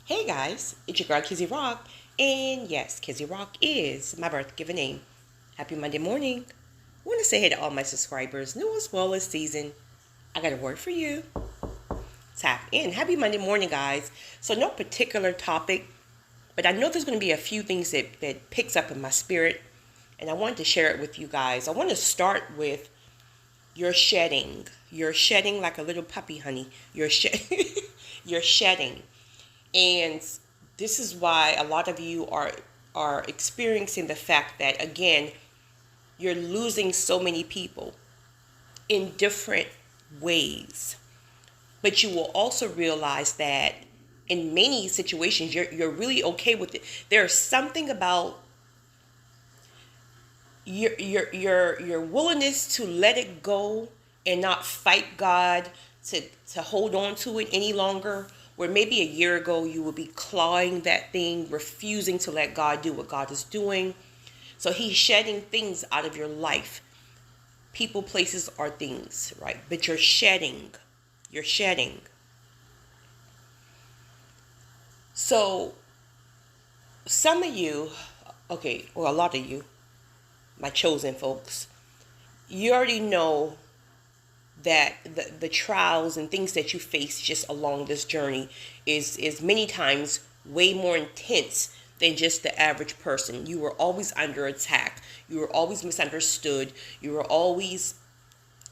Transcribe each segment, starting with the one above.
Hey guys, it's your girl Kizzy Rock, and yes, Kizzy Rock is my birth given name. Happy Monday morning. I want to say hey to all my subscribers, new as well as season. I got a word for you. Tap in. Happy Monday morning, guys. So no particular topic, but I know there's going to be a few things that picks up in my spirit, and I wanted to share it with you guys. I want to start with you're shedding. You're shedding like a little puppy, honey. You're shedding. And this is why a lot of you are experiencing the fact that, again, you're losing so many people in different ways. But you will also realize that in many situations you're really okay with it. There's something about your willingness to let it go and not fight God to hold on to it any longer, where maybe a year ago you would be clawing that thing, refusing to let God do what God is doing. So he's shedding things out of your life, people, places, or things, right? But you're shedding. So some of you, okay, or a lot of you, my chosen folks, you already know that the trials and things that you face just along this journey is many times way more intense than just the average person. You were always under attack. You were always misunderstood. You were always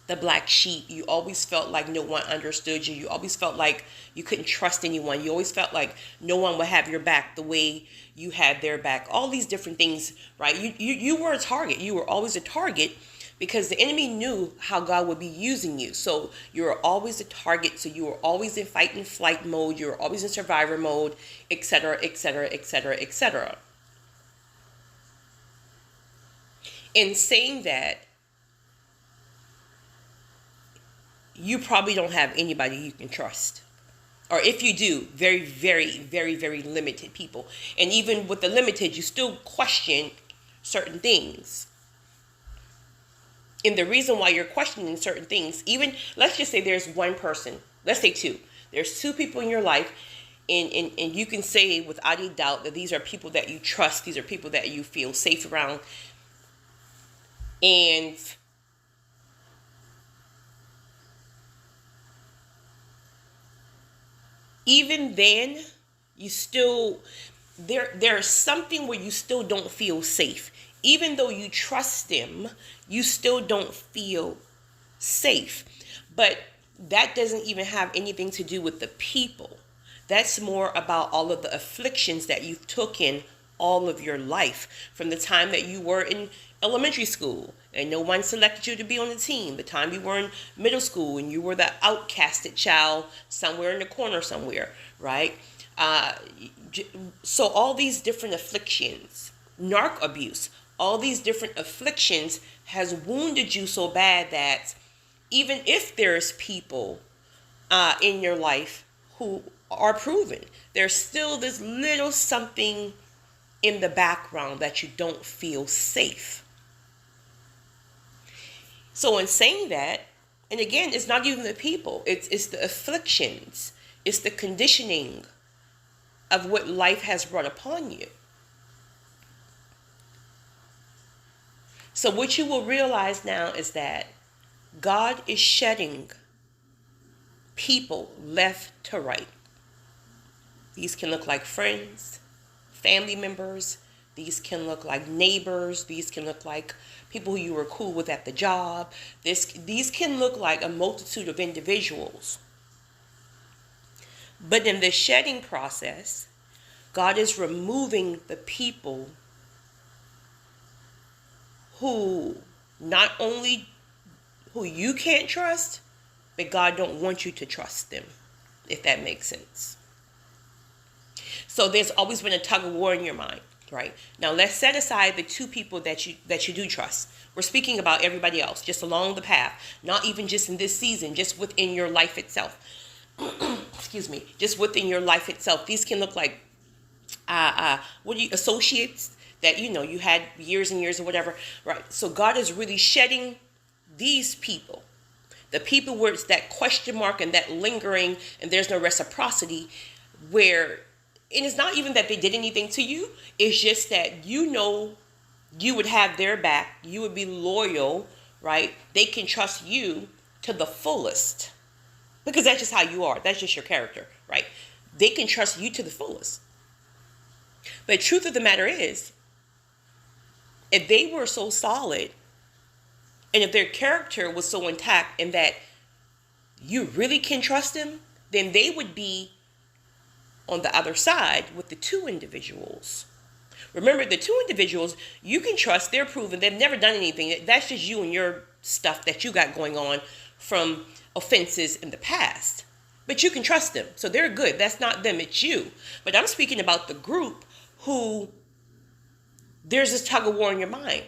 the black sheep. You always felt like no one understood you. You always felt like you couldn't trust anyone. You always felt like no one would have your back the way you had their back. All these different things, right? You were a target. You were always a target because the enemy knew how God would be using you. So you were always a target. So you were always in fight and flight mode. You were always in survivor mode, etc., etc., etc., etc. In saying that, you probably don't have anybody you can trust. Or if you do, very, very, very, very limited people. And even with the limited, you still question certain things. And the reason why you're questioning certain things, even, let's just say there's one person. Let's say two. There's two people in your life. And you can say without any doubt that these are people that you trust. These are people that you feel safe around. And even then, you still, there's something where you still don't feel safe. Even though you trust them, you still don't feel safe. But that doesn't even have anything to do with the people. That's more about all of the afflictions that you've taken all of your life, from the time that you were in elementary school and no one selected you to be on the team, the time you were in middle school and you were the outcasted child somewhere in the corner somewhere, right? So all these different afflictions, narc abuse, all these different afflictions has wounded you so bad that even if there's people in your life who are proven, there's still this little something in the background that you don't feel safe. So in saying that, and again, it's not even the people, it's the afflictions, it's the conditioning of what life has brought upon you. So what you will realize now is that God is shedding people left to right. These can look like friends, family members. These can look like neighbors. These can look like people who you were cool with at the job. These can look like a multitude of individuals. But in the shedding process, God is removing the people who not only who you can't trust, but God don't want you to trust them, if that makes sense. So there's always been a tug of war in your mind, right? Now let's set aside the two people that you do trust. We're speaking about everybody else, just along the path, not even just in this season, just within your life itself. Excuse me, just within your life itself. These can look like associates that you had years and years or whatever, right? So God is really shedding these people, the people where it's that question mark and that lingering and there's no reciprocity, where And it's not even that they did anything to you. It's just that you would have their back. You would be loyal, right? They can trust you to the fullest. Because that's just how you are. That's just your character, right? They can trust you to the fullest. But truth of the matter is, if they were so solid, and if their character was so intact and that you really can trust them, then they would be on the other side with the two individuals. Remember, the two individuals you can trust, they're proven, they've never done anything. That's just you and your stuff that you got going on from offenses in the past. But you can trust them. So they're good. That's not them, it's you. But I'm speaking about the group who there's this tug of war in your mind.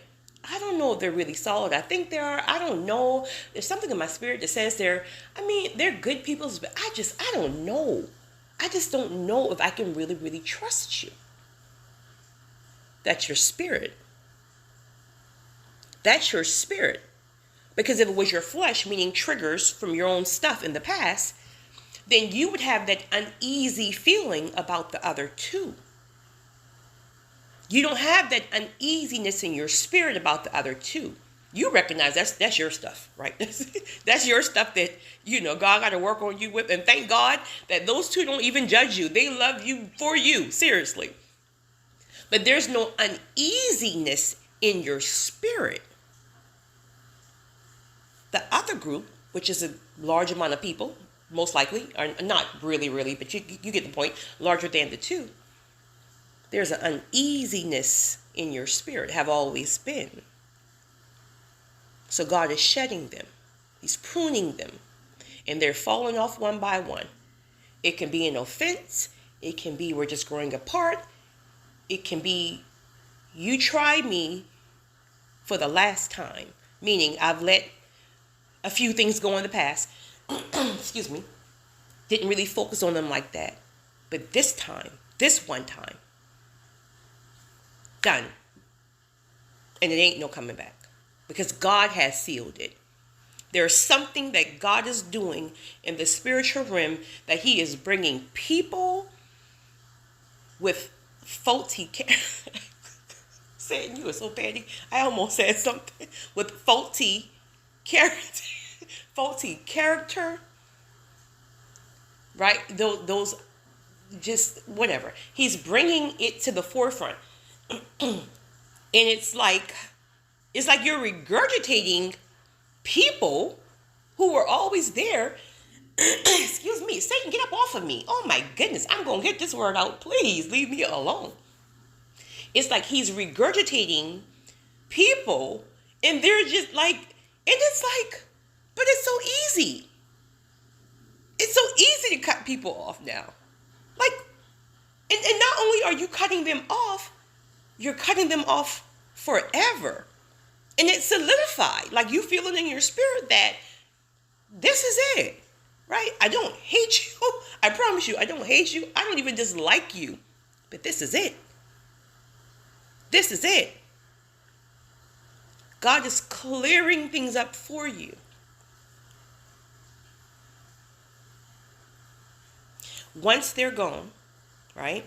I don't know if they're really solid. I think they are. I don't know. There's something in my spirit that says they're good people, but I don't know. I just don't know if I can really, really trust you. That's your spirit. That's your spirit. Because if it was your flesh, meaning triggers from your own stuff in the past, then you would have that uneasy feeling about the other two. You don't have that uneasiness in your spirit about the other two. You recognize that's your stuff, right? That's your stuff that, God got to work on you with. And thank God that those two don't even judge you. They love you for you, seriously. But there's no uneasiness in your spirit. The other group, which is a large amount of people, most likely, or not really, but you get the point, larger than the two. There's an uneasiness in your spirit, have always been. So God is shedding them. He's pruning them. And they're falling off one by one. It can be an offense. It can be we're just growing apart. It can be you tried me for the last time. Meaning I've let a few things go in the past. Excuse me. Didn't really focus on them like that. But this one time, done. And it ain't no coming back. Because God has sealed it. There's something that God is doing in the spiritual realm that he is bringing people with faulty character. Saying you are so petty. I almost said something. With faulty character. Faulty character. Right? Those just whatever. He's bringing it to the forefront. And it's like you're regurgitating people who were always there. Excuse me, Satan, get up off of me. Oh my goodness, I'm going to get this word out. Please leave me alone. It's like he's regurgitating people and they're just like, and it's like, but it's so easy. It's so easy to cut people off now. Like, and not only are you cutting them off, you're cutting them off forever. And it's solidified. Like you feel it in your spirit that this is it. Right? I don't hate you. I promise you, I don't hate you. I don't even dislike you. But this is it. This is it. God is clearing things up for you. Once they're gone, right?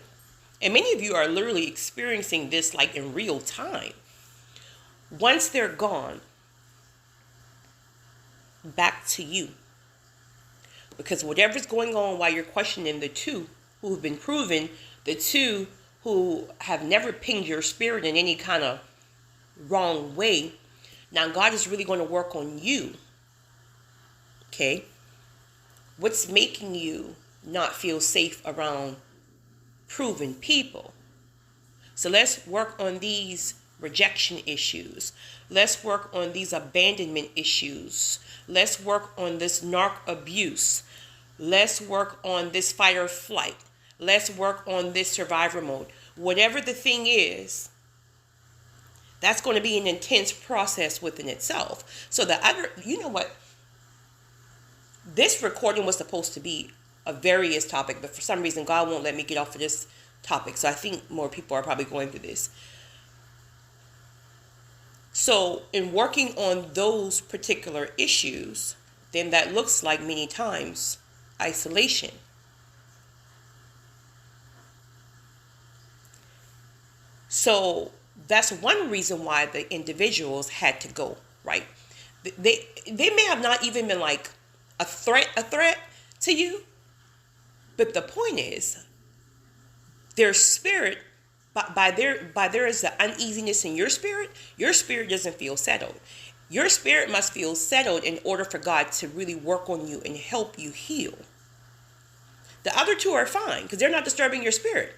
And many of you are literally experiencing this like in real time. Once they're gone, back to you. Because whatever's going on while you're questioning the two who've been proven, the two who have never pinged your spirit in any kind of wrong way, now God is really going to work on you. Okay? What's making you not feel safe around proven people? So let's work on these rejection issues. Let's work on these abandonment issues. Let's work on this narc abuse. Let's work on this fight or flight. Let's work on this survivor mode. Whatever the thing is, that's going to be an intense process within itself. So the other, you know what? This recording was supposed to be a various topic, but for some reason God won't let me get off of this topic. So I think more people are probably going through this. So in working on those particular issues, then that looks like many times isolation. So that's one reason why the individuals had to go, right? They may have not even been like a threat to you, but the point is their spirit, by there is the uneasiness in your spirit doesn't feel settled. Your spirit must feel settled in order for God to really work on you and help you heal. The other two are fine because they're not disturbing your spirit.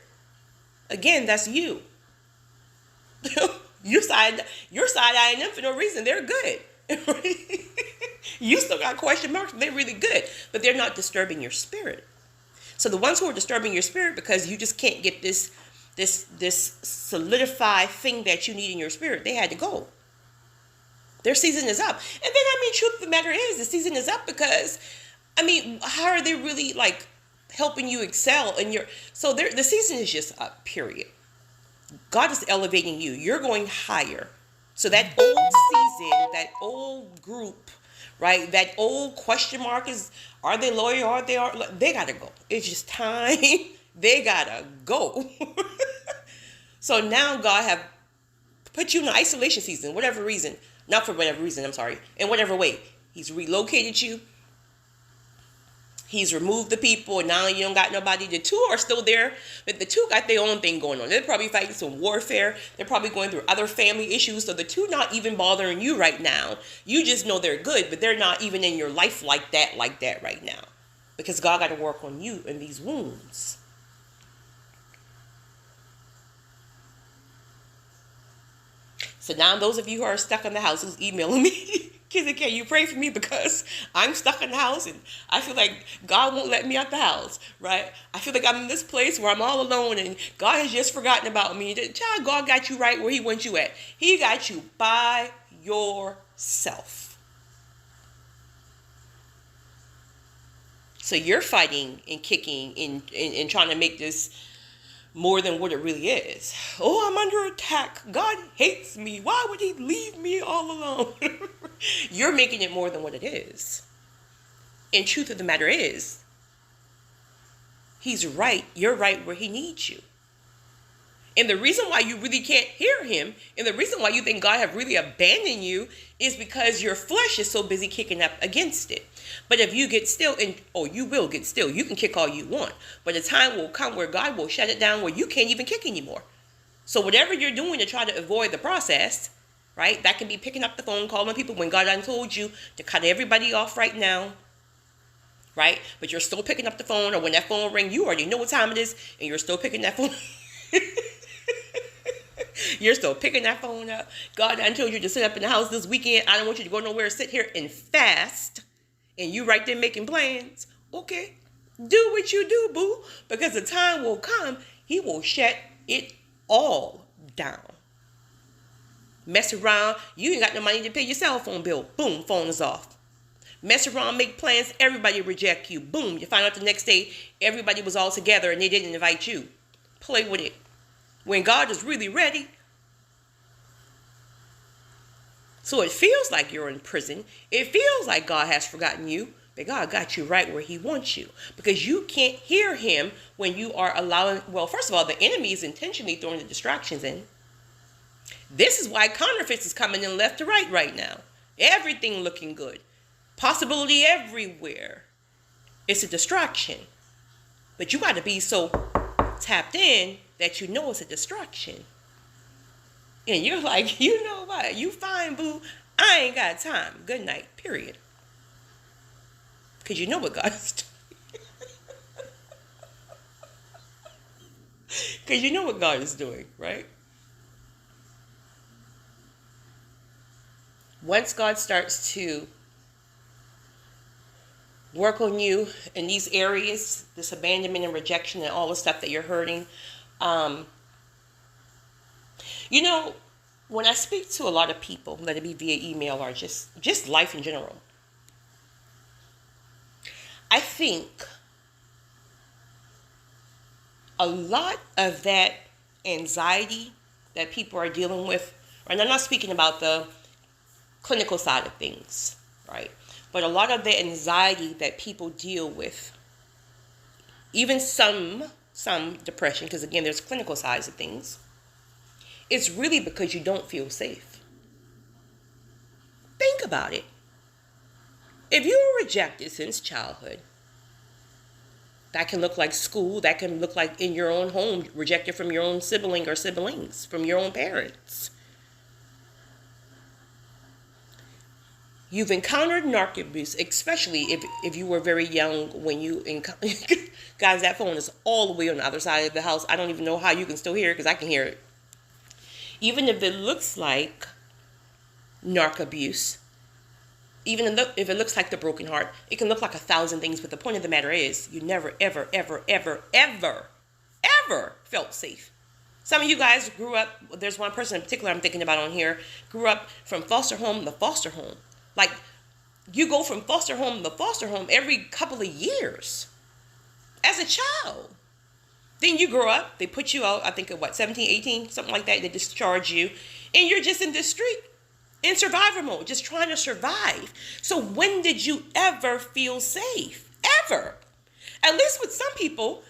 Again, that's you. You're side-eyeing them for no reason. They're good. You still got question marks. They're really good, but they're not disturbing your spirit. So the ones who are disturbing your spirit because you just can't get this solidified thing that you need in your spirit, they had to go. Their season is up. And then, truth of the matter is, the season is up because, how are they really like helping you excel in your? So the season is just up. Period. God is elevating you. You're going higher. So that old season, that old group, right? That old question mark is, are they loyal? They gotta go. It's just time. They gotta go. So now God have put you in an isolation season, whatever reason. Not for whatever reason, I'm sorry. In whatever way. He's relocated you. He's removed the people, and now you don't got nobody. The two are still there, but the two got their own thing going on. They're probably fighting some warfare. They're probably going through other family issues. So the two not even bothering you right now. You just know they're good, but they're not even in your life like that right now. Because God got to work on you in these wounds. So now those of you who are stuck in the house who's emailing me, can you pray for me because I'm stuck in the house and I feel like God won't let me out the house, right? I feel like I'm in this place where I'm all alone and God has just forgotten about me. Child, God got you right where he wants you at. He got you by yourself. So you're fighting and kicking and trying to make this more than what it really is. Oh, I'm under attack. God hates me. Why would he leave me all alone? You're making it more than what it is. And truth of the matter is, he's right. You're right where he needs you. And the reason why you really can't hear him, and the reason why you think God have really abandoned you, is because your flesh is so busy kicking up against it. But if you get still, you will get still. You can kick all you want. But a time will come where God will shut it down where you can't even kick anymore. So whatever you're doing to try to avoid the process, right? That can be picking up the phone, calling people when God done told you to cut everybody off right now. Right? But you're still picking up the phone, or when that phone rings, you already know what time it is, and you're still picking that phone. You're still picking that phone up. God done told you to sit up in the house this weekend. I don't want you to go nowhere. Sit here and fast. And you right there making plans. Okay. Do what you do, boo. Because the time will come, he will shut it all down. Mess around. You ain't got no money to pay your cell phone bill. Boom, phone is off. Mess around, make plans. Everybody reject you. Boom. You find out the next day, everybody was all together and they didn't invite you. Play with it. When God is really ready. So it feels like you're in prison. It feels like God has forgotten you. But God got you right where he wants you. Because you can't hear him when you are allowing. Well, first of all, the enemy is intentionally throwing the distractions in. This is why counterfeits is coming in left to right now. Everything looking good. Possibility everywhere. It's a distraction. But you got to be so tapped in that you know it's a distraction. And you're like, you know what? You fine, boo. I ain't got time. Good night. Period. Because you know what God is doing. Because you know what God is doing, right? Once God starts to work on you in these areas, this abandonment and rejection and all the stuff that you're hurting, when I speak to a lot of people, let it be via email or just life in general, I think a lot of that anxiety that people are dealing with, and I'm not speaking about the clinical side of things, right? But a lot of the anxiety that people deal with, even some depression, because again, there's clinical sides of things, it's really because you don't feel safe. Think about it. If you were rejected since childhood, that can look like school, that can look like in your own home, rejected from your own sibling or siblings, from your own parents. You've encountered narc abuse, especially if you were very young when you encountered. Guys, that phone is all the way on the other side of the house. I don't even know how you can still hear it because I can hear it. Even if it looks like narc abuse, even if it looks like the broken heart, it can look like 1,000 things. But the point of the matter is, you never, ever, ever, ever, ever, ever felt safe. Some of you guys grew up, there's one person in particular I'm thinking about on here, grew up from foster home to foster home. Like, you go from foster home to foster home every couple of years as a child. Then you grow up, they put you out, I think at 17, 18, something like that. They discharge you, and you're just in the street, in survivor mode, just trying to survive. So when did you ever feel safe? Ever. At least with some people,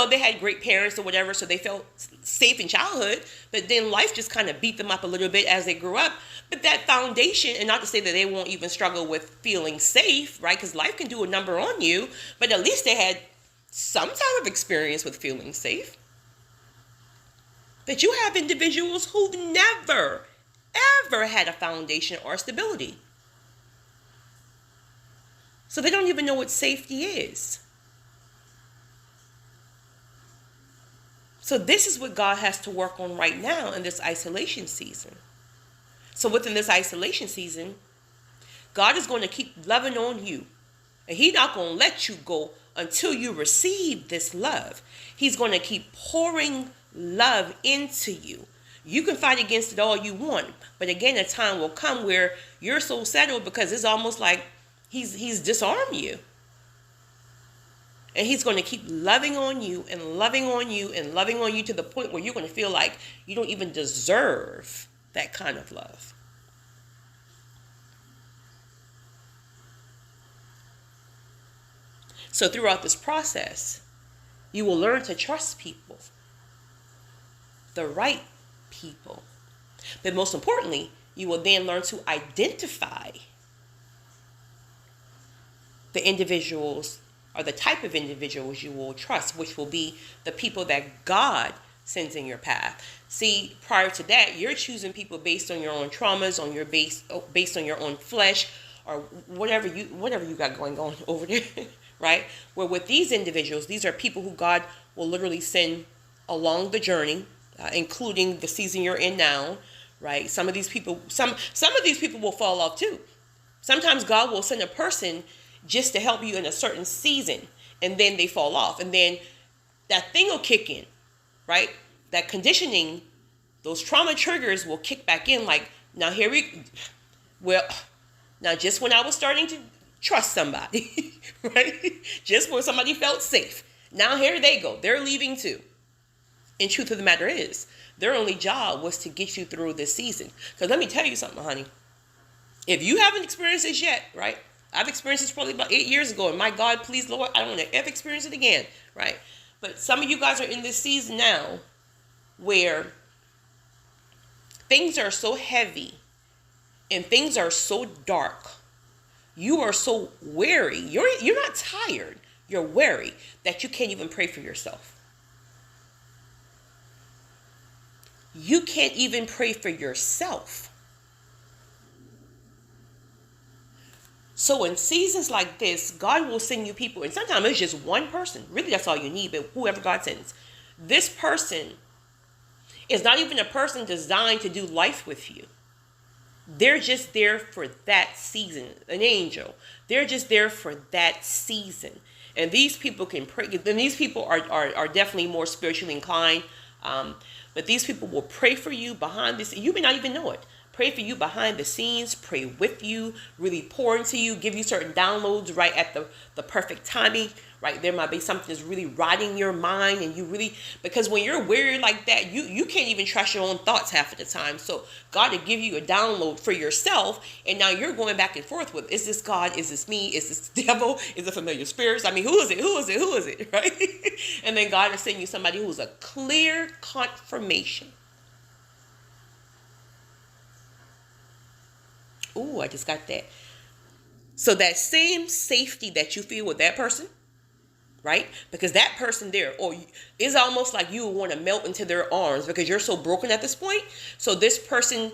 they had great parents or whatever, so they felt safe in childhood, but then life just kind of beat them up a little bit as they grew up. But that foundation, and not to say that they won't even struggle with feeling safe, right? Because life can do a number on you, but at least they had some type of experience with feeling safe. But you have individuals who've never, ever had a foundation or stability. So they don't even know what safety is. So this is what God has to work on right now in this isolation season. So within this isolation season, God is going to keep loving on you. And He's not going to let you go until you receive this love. He's going to keep pouring love into you. You can fight against it all you want. But again, a time will come where you're so settled because it's almost like He's disarmed you. And He's going to keep loving on you and loving on you and loving on you to the point where you're going to feel like you don't even deserve that kind of love. So throughout this process, you will learn to trust people, the right people. But most importantly, you will then learn to identify the individuals or the type of individuals you will trust, which will be the people that God sends in your path. See, prior to that, you're choosing people based on your own traumas, on your based on your own flesh, or whatever you got going on over there, right? Where with these individuals, these are people who God will literally send along the journey, including the season you're in now, right? Some of these people will fall off too. Sometimes God will send a person just to help you in a certain season, and then they fall off, and then that thing will kick in, right? That conditioning, those trauma triggers will kick back in. Like, now just when I was starting to trust somebody, right? Just when somebody felt safe, now here they go, they're leaving too. And truth of the matter is, their only job was to get you through this season. Because let me tell you something, honey, if you haven't experienced this yet, right? I've experienced this probably about 8 years ago, and my God, please, Lord, I don't want to ever experience it again, right? But some of you guys are in this season now where things are so heavy and things are so dark. You are so weary. You're not tired. You're weary that you can't even pray for yourself. You can't even pray for yourself. So in seasons like this, God will send you people, and sometimes it's just one person. Really, that's all you need, but whoever God sends. This person is not even a person designed to do life with you. They're just there for that season. An angel. They're just there for that season. And these people can pray. And these people are definitely more spiritually inclined. But these people will pray for you behind this. You may not even know it. Pray for you behind the scenes, pray with you, really pour into you, give you certain downloads right at the perfect timing, right? There might be something that's really rotting your mind, and you really, because when you're weary like that, you can't even trust your own thoughts half of the time. So God will give you a download for yourself, and now you're going back and forth with, is this God? Is this me? Is this the devil? Is it familiar spirits? I mean, who is it, right? And then God is sending you somebody who's a clear confirmation. Ooh, I just got that. So that same safety that you feel with that person, right? Because that person there, or is almost like you would want to melt into their arms because you're so broken at this point. So this person,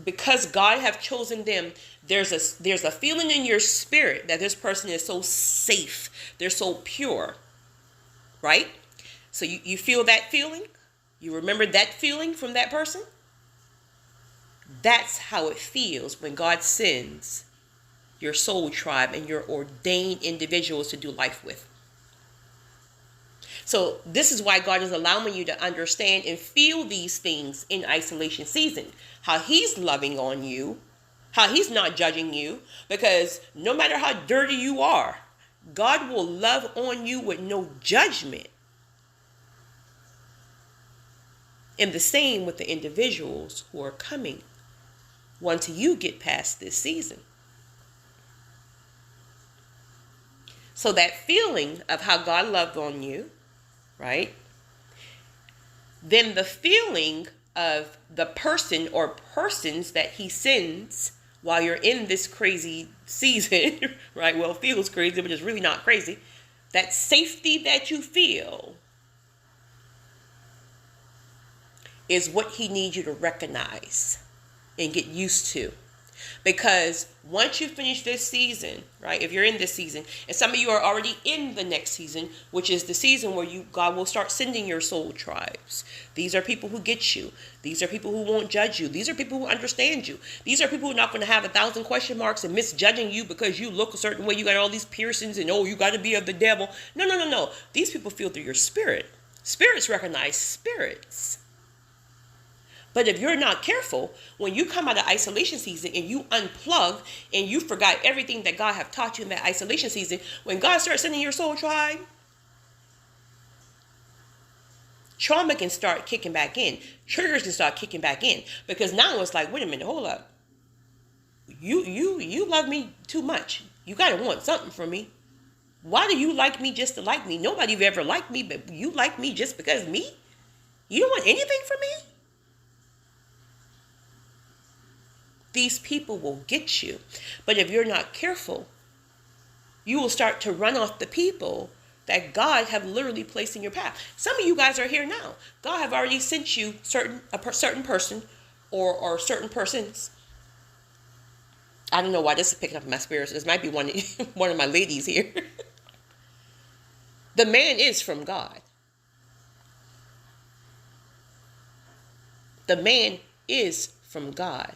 because God have chosen them, there's a feeling in your spirit that this person is so safe. They're so pure, right? So you feel that feeling? You remember that feeling from that person? That's how it feels when God sends your soul tribe and your ordained individuals to do life with. So this is why God is allowing you to understand and feel these things in isolation season. How he's loving on you, how he's not judging you, because no matter how dirty you are, God will love on you with no judgment. And the same with the individuals who are coming once you get past this season. So that feeling of how God loved on you, right? Then the feeling of the person or persons that he sends while you're in this crazy season, right? Well, it feels crazy, but it's really not crazy. That safety that you feel is what he needs you to recognize and get used to. Because once you finish this season, right, if you're in this season, and some of you are already in the next season, which is the season where God will start sending your soul tribes. These are people who get you. These are people who won't judge you. These are people who understand you. These are people who are not going to have 1,000 question marks and misjudging you because you look a certain way. You got all these piercings and, oh, you got to be of the devil. No. These people feel through your spirit. Spirits recognize spirits. But if you're not careful, when you come out of isolation season and you unplug and you forgot everything that God have taught you in that isolation season, when God starts sending your soul tribe, trauma can start kicking back in. Triggers can start kicking back in. Because now it's like, wait a minute, hold up. You love me too much. You got to want something from me. Why do you like me just to like me? Nobody have ever liked me, but you like me just because me? You don't want anything from me? These people will get you. But if you're not careful, you will start to run off the people that God have literally placed in your path. Some of you guys are here now. God have already sent you a certain person or certain persons. I don't know why this is picking up in my spirit. This might be one of my ladies here. The man is from God. The man is from God.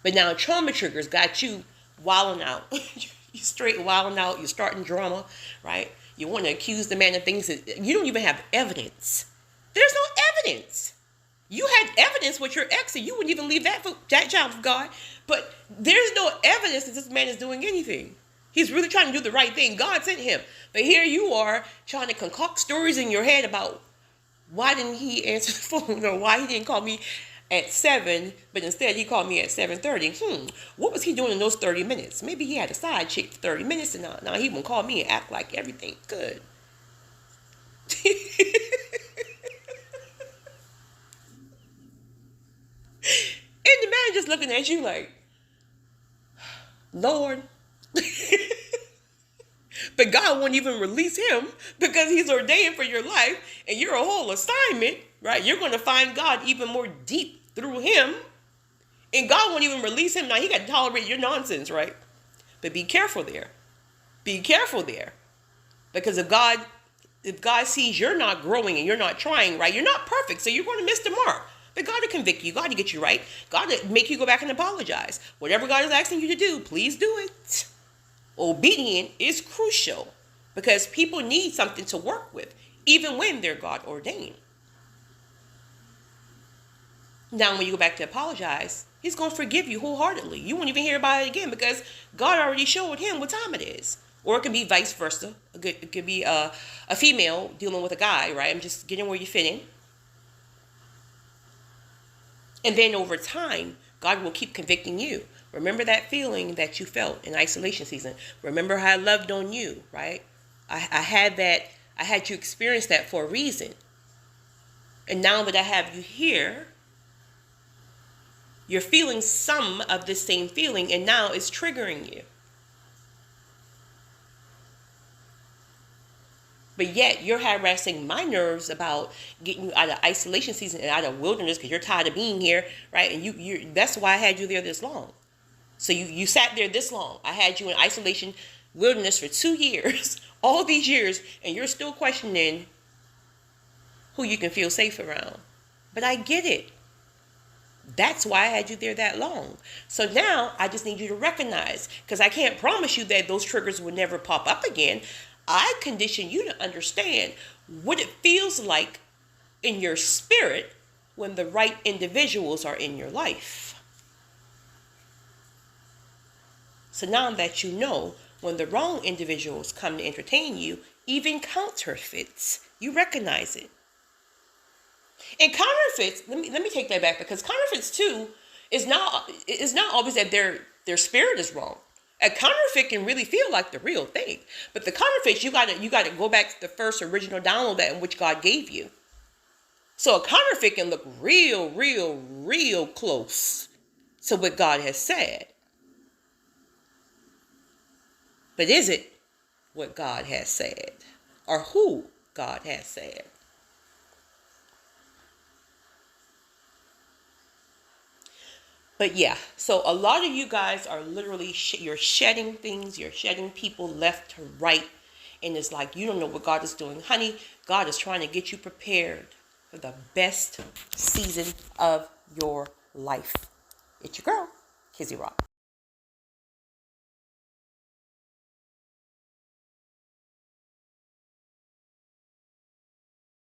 But now trauma triggers got you wilding out. You straight wilding out. You're starting drama, right? You want to accuse the man of things that you don't even have evidence. There's no evidence. You had evidence with your ex and you wouldn't even leave that child of God. But there's no evidence that this man is doing anything. He's really trying to do the right thing. God sent him. But here you are trying to concoct stories in your head about why didn't he answer the phone or why he didn't call me at 7, but instead he called me at 7:30. What was he doing in those 30 minutes? Maybe he had a side chick for 30 minutes and now he won't call me and act like everything's good. And the man just looking at you like, Lord. But God won't even release him because he's ordained for your life and you're a whole assignment, right? You're going to find God even more deep through him, and God won't even release him. Now he got to tolerate your nonsense, right? But be careful there. Be careful there, because if God sees you're not growing and you're not trying, right, you're not perfect, so you're going to miss the mark. But God will convict you. God will get you right. God will make you go back and apologize. Whatever God is asking you to do, please do it. Obedience is crucial because people need something to work with, even when they're God ordained. Now, when you go back to apologize, he's going to forgive you wholeheartedly. You won't even hear about it again because God already showed him what time it is. Or it can be vice versa. It could be a female dealing with a guy, right? I'm just getting where you fit in. And then over time, God will keep convicting you. Remember that feeling that you felt in isolation season. Remember how I loved on you, right? I had you experience that for a reason. And now that I have you here, You're feeling some of the same feeling, and now it's triggering you. But yet you're harassing my nerves about getting you out of isolation season and out of wilderness because you're tired of being here, right? And you that's why I had you there this long. So you sat there this long. I had you in isolation wilderness for 2 years, all these years, and you're still questioning who you can feel safe around. But I get it. That's why I had you there that long. So now I just need you to recognize, because I can't promise you that those triggers will never pop up again. I condition you to understand what it feels like in your spirit when the right individuals are in your life. So now that you know when the wrong individuals come to entertain you, even counterfeits, you recognize it. And counterfeits, let me take that back, because counterfeits too is not always that their spirit is wrong. A counterfeit can really feel like the real thing, but the counterfeits you gotta go back to the first original download that in which God gave you. So a counterfeit can look real close to what God has said, but is it what God has said, or who God has said? But yeah, so a lot of you guys are literally, you're shedding things, you're shedding people left to right. And it's like, you don't know what God is doing. Honey, God is trying to get you prepared for the best season of your life. It's your girl, Kizzy Rock.